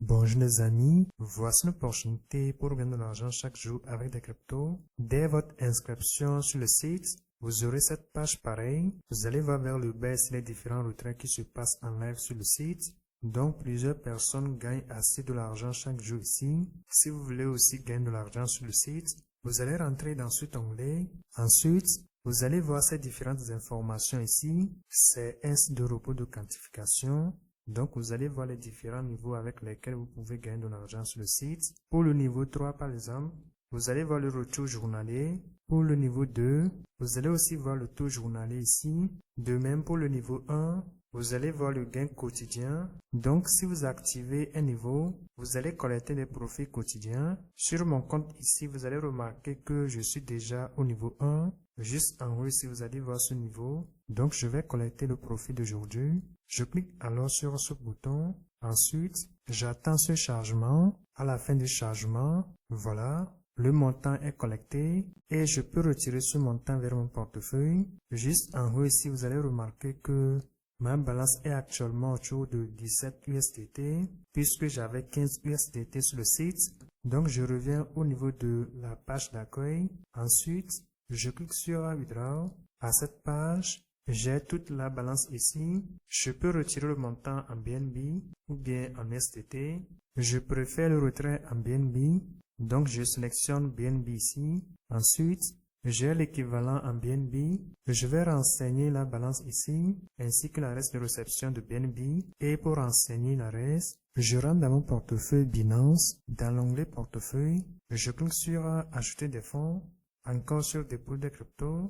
Bonjour les amis, voici une opportunité pour gagner de l'argent chaque jour avec des cryptos. Dès votre inscription sur le site, vous aurez cette page pareille. Vous allez voir vers le bas les différents retraits qui se passent en live sur le site. Donc plusieurs personnes gagnent assez de l'argent chaque jour ici. Si vous voulez aussi gagner de l'argent sur le site, vous allez rentrer dans cet onglet. Ensuite, vous allez voir ces différentes informations ici. C'est un site de repos de quantification. Donc, vous allez voir les différents niveaux avec lesquels vous pouvez gagner de l'argent sur le site. Pour le niveau 3, par exemple, vous allez voir le retour journalier. Pour le niveau 2, vous allez aussi voir le taux journalier ici. De même, pour le niveau 1, vous allez voir le gain quotidien. Donc, si vous activez un niveau, vous allez collecter des profits quotidiens. Sur mon compte ici, vous allez remarquer que je suis déjà au niveau 1. Juste en haut ici, vous allez voir ce niveau. Donc, je vais collecter le profit d'aujourd'hui. Je clique alors sur ce bouton. Ensuite, j'attends ce chargement. À la fin du chargement, voilà, le montant est collecté et je peux retirer ce montant vers mon portefeuille. Juste en haut ici, vous allez remarquer que ma balance est actuellement autour de 17 USDT puisque j'avais 15 USDT sur le site. Donc, je reviens au niveau de la page d'accueil. Ensuite, je clique sur Withdraw. À cette page, j'ai toute la balance ici. Je peux retirer le montant en BNB ou bien en USDT. Je préfère le retrait en BNB. Donc, je sélectionne BNB ici. Ensuite, j'ai l'équivalent en BNB. Je vais renseigner la balance ici, ainsi que la reste de réception de BNB. Et pour renseigner la reste, je rentre dans mon portefeuille Binance. Dans l'onglet portefeuille, je clique sur Ajouter des fonds. Encore sur Dépôt de crypto.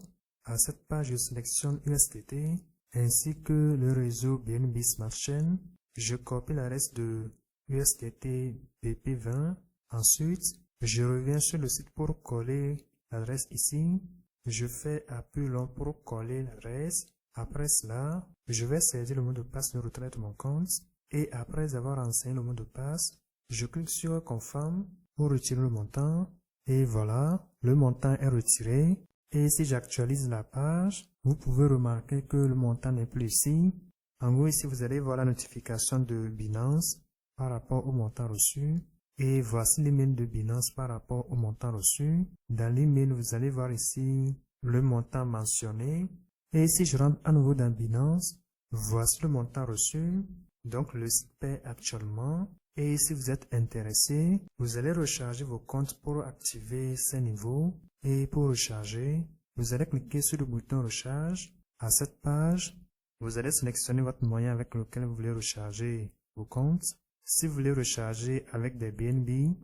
À cette page, je sélectionne USDT ainsi que le réseau BNB Smart Chain. Je copie la reste de USDT BP20. Ensuite, je reviens sur le site pour coller l'adresse ici. Je fais appui long pour coller l'adresse. Après cela, je vais saisir le mot de passe de retrait de mon compte. Et après avoir renseigné le mot de passe, je clique sur Confirm pour retirer le montant. Et voilà, le montant est retiré. Et si j'actualise la page, vous pouvez remarquer que le montant n'est plus ici. En haut ici, vous allez voir la notification de Binance par rapport au montant reçu. Et voici l'email de Binance par rapport au montant reçu. Dans l'email, vous allez voir ici le montant mentionné. Et si je rentre à nouveau dans Binance, voici le montant reçu. Donc le site paie actuellement. Et si vous êtes intéressé, vous allez recharger vos comptes pour activer ces niveaux. Et pour recharger, vous allez cliquer sur le bouton recharge. À cette page, vous allez sélectionner votre moyen avec lequel vous voulez recharger vos comptes. Si vous voulez recharger avec des BNB,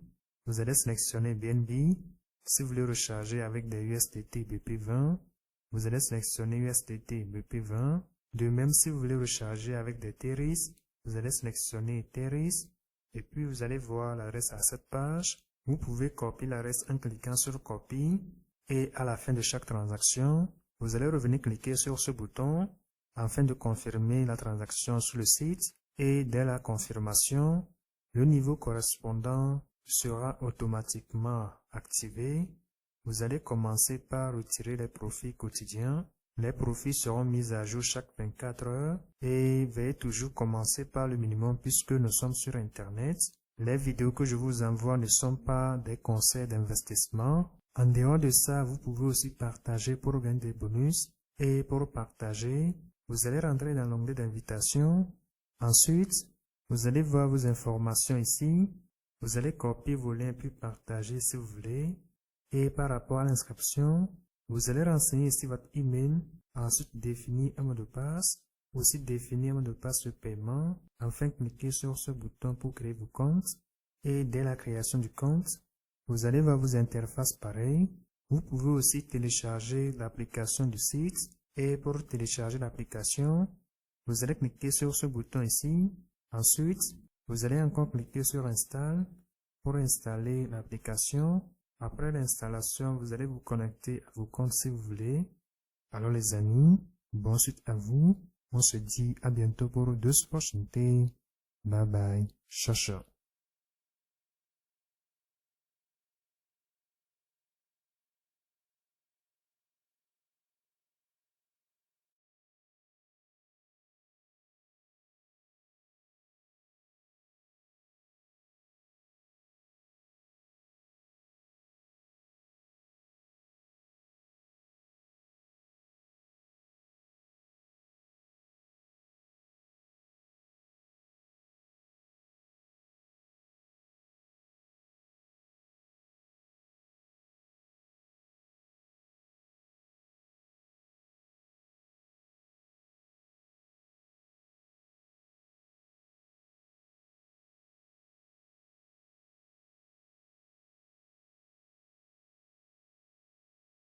vous allez sélectionner BNB. Si vous voulez recharger avec des USDT BP20, vous allez sélectionner USDT BP20. De même, si vous voulez recharger avec des Ethereum, vous allez sélectionner Ethereum. Et puis, vous allez voir la reste à cette page. Vous pouvez copier la reste en cliquant sur Copie. Et à la fin de chaque transaction, vous allez revenir cliquer sur ce bouton afin de confirmer la transaction sur le site. Et dès la confirmation, le niveau correspondant sera automatiquement activé. Vous allez commencer par retirer les profits quotidiens. Les profits seront mis à jour chaque 24 heures et veuillez toujours commencer par le minimum puisque nous sommes sur Internet. Les vidéos que je vous envoie ne sont pas des conseils d'investissement. En dehors de ça, vous pouvez aussi partager pour gagner des bonus. Et pour partager, vous allez rentrer dans l'onglet d'invitation. Ensuite, vous allez voir vos informations ici. Vous allez copier vos liens puis partager si vous voulez. Et par rapport à l'inscription, vous allez renseigner ici votre email, ensuite définir un mot de passe, aussi définir un mot de passe de paiement, enfin cliquez sur ce bouton pour créer vos comptes. Et dès la création du compte, vous allez voir vos interfaces pareilles. Vous pouvez aussi télécharger l'application du site. Et pour télécharger l'application, vous allez cliquer sur ce bouton ici. Ensuite, vous allez encore cliquer sur Install pour installer l'application. Après l'installation, vous allez vous connecter à vos comptes si vous voulez. Alors les amis, bonne suite à vous. On se dit à bientôt pour d'autres opportunités. Bye bye. Ciao, ciao.